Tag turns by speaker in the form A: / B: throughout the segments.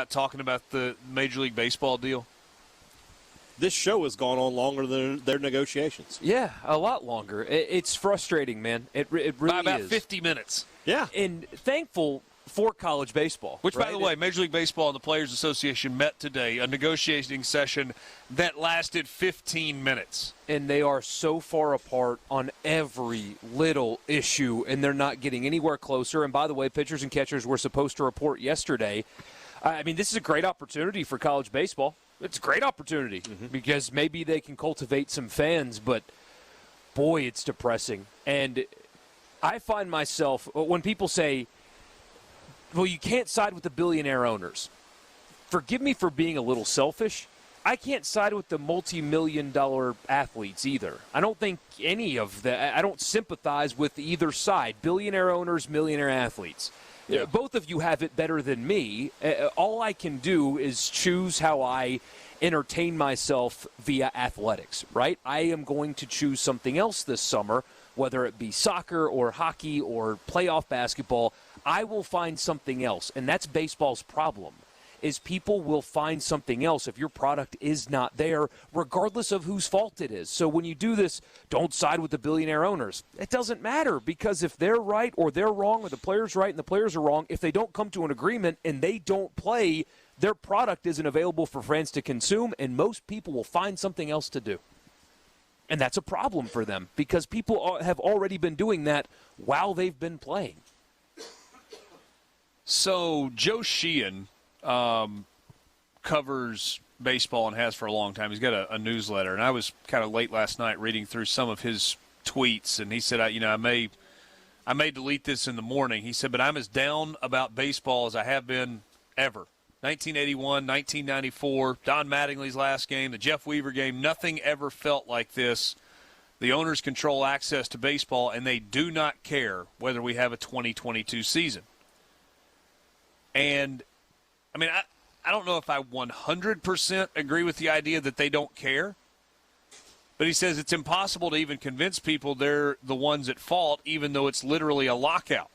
A: talking about the Major League Baseball deal?
B: This show has gone on longer than their negotiations.
C: Yeah, a lot longer. It's frustrating, man. It really
A: By about
C: is.
A: 50 minutes.
B: Yeah.
C: And thankful for college baseball.
A: Which,
C: right?
A: by the way, Major League Baseball and the Players Association met today, a negotiating session that lasted 15 minutes.
C: And they are so far apart on every little issue, and they're not getting anywhere closer. And by the way, pitchers and catchers were supposed to report yesterday. I mean, this is a great opportunity for college baseball. It's a great opportunity because maybe they can cultivate some fans, but boy, it's depressing. And I find myself, when people say, well, you can't side with the billionaire owners. Forgive me for being a little selfish. I can't side with the multi-million-dollar athletes either. I don't think any of that. I don't sympathize with either side, billionaire owners, millionaire athletes. Yeah. Both of you have it better than me. All I can do is choose how I entertain myself via athletics, right? I am going to choose something else this summer, whether it be soccer or hockey or playoff basketball. I will find something else, and that's baseball's problem, is people will find something else if your product is not there, regardless of whose fault it is. So when you do this, don't side with the billionaire owners. It doesn't matter, because if they're right or they're wrong, or the player's right and the players are wrong, if they don't come to an agreement and they don't play, their product isn't available for fans to consume, and most people will find something else to do. And that's a problem for them, because people have already been doing that while they've been playing.
A: So Joe Sheehan covers baseball and has for a long time. He's got a newsletter, and I was kind of late last night reading through some of his tweets, and he said, I may delete this in the morning. He said, but I'm as down about baseball as I have been ever. 1981, 1994, Don Mattingly's last game, the Jeff Weaver game, nothing ever felt like this. The owners control access to baseball, and they do not care whether we have a 2022 season. And, I mean, I don't know if I 100% agree with the idea that they don't care. But he says it's impossible to even convince people they're the ones at fault, even though it's literally a lockout.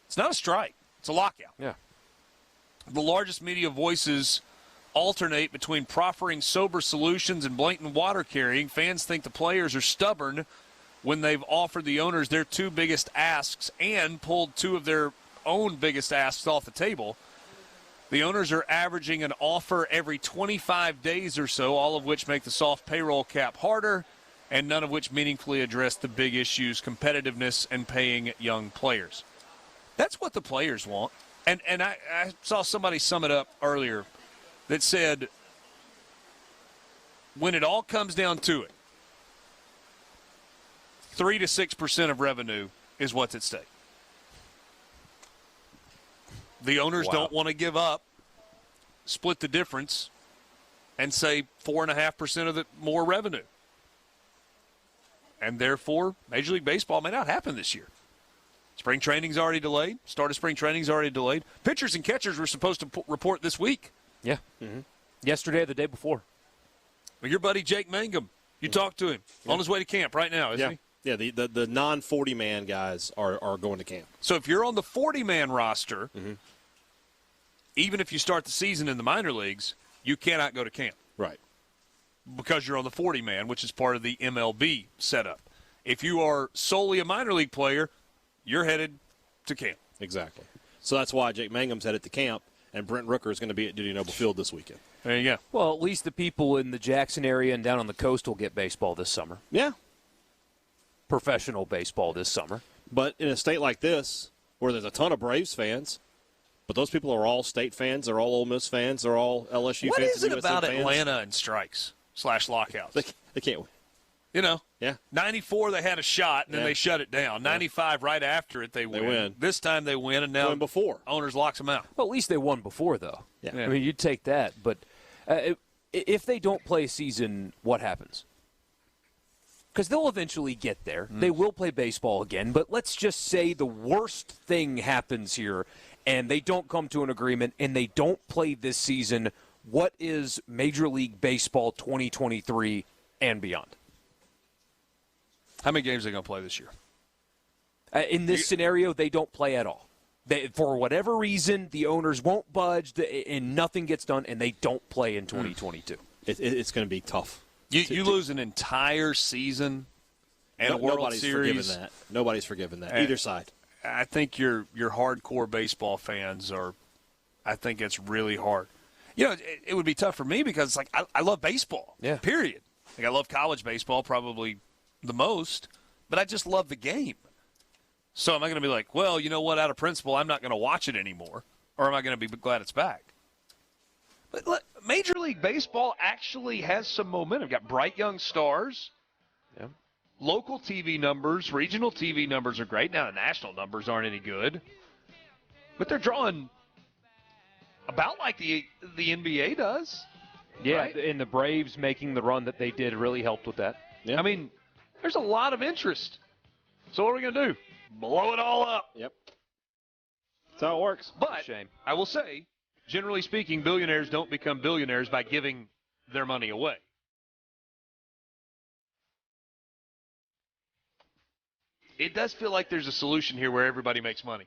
A: It's not a strike. It's a lockout.
C: Yeah.
A: The largest media voices alternate between proffering sober solutions and blatant water carrying. Fans think the players are stubborn when they've offered the owners their two biggest asks and pulled two of their own biggest asks off the table. The owners are averaging an offer every 25 days or so, all of which make the soft payroll cap harder, and none of which meaningfully address the big issues, competitiveness and paying young players. That's what the players want. And I saw somebody sum it up earlier that said, when it all comes down to it, 3 to 6% of revenue is what's at stake. The owners don't want to give up, split the difference, and say 4.5% of the more revenue. And therefore, Major League Baseball may not happen this year. Spring training's already delayed. Start of spring training's already delayed. Pitchers and catchers were supposed to report this week.
C: Yeah. Mm-hmm. Yesterday or the day before.
A: Well, your buddy Jake Mangum, you talked to him on his way to camp right now, isn't he?
B: Yeah, the non-40-man guys are going to camp.
A: So if you're on the 40-man roster, even if you start the season in the minor leagues, you cannot go to camp.
B: Right.
A: Because you're on the 40-man, which is part of the MLB setup. If you are solely a minor league player, you're headed to camp.
B: Exactly. So that's why Jake Mangum's headed to camp, and Brent Rooker is going to be at Dudy Noble Field this weekend.
A: There you go.
C: Well, at least the people in the Jackson area and down on the coast will get baseball this summer.
B: Yeah.
C: Professional baseball this summer.
B: But in a state like this, where there's a ton of Braves fans, but those people are all State fans, they're all Ole Miss fans, they're all LSU
A: what
B: fans.
A: What is it
B: USM
A: about
B: fans.
A: Atlanta and strikes / lockouts?
B: They can't win.
A: You know,
B: yeah.
A: 94 they had a shot and then they shut it down. 95 right after it they win. This time they win, and now
B: win before
A: owners locks them out.
C: Well, at least they won before though.
B: Yeah.
C: I mean, you'd take that. But if they don't play a season, what happens? Because they'll eventually get there. They will play baseball again. But let's just say the worst thing happens here, and they don't come to an agreement, and they don't play this season. What is Major League Baseball 2023 and beyond?
A: How many games are they going to play this year?
C: In this scenario, they don't play at all. For whatever reason, the owners won't budge, and nothing gets done, and they don't play in 2022.
B: It's going to be tough.
A: You lose an entire season and a World
B: nobody's
A: Series.
B: Forgiven that. Nobody's forgiven that. Either side.
A: I think your hardcore baseball fans are. I think it's really hard. It would be tough for me because it's like I love baseball.
C: Yeah.
A: Period. Like I love college baseball probably the most, but I just love the game. So am I going to be like, well, you know what? Out of principle, I'm not going to watch it anymore, or am I going to be glad it's back? But look, Major League Baseball actually has some momentum. Got bright young stars.
C: Yeah.
A: Local TV numbers, regional TV numbers are great. Now the national numbers aren't any good, but they're drawing about like the NBA does.
C: Yeah,
A: right?
C: And the Braves making the run that they did really helped with that.
B: Yeah.
A: I mean, there's a lot of interest. So what are we going to do? Blow it all up.
B: Yep. That's how it works.
A: But
C: Shame.
A: I will say, generally speaking, billionaires don't become billionaires by giving their money away. It does feel like there's a solution here where everybody makes money.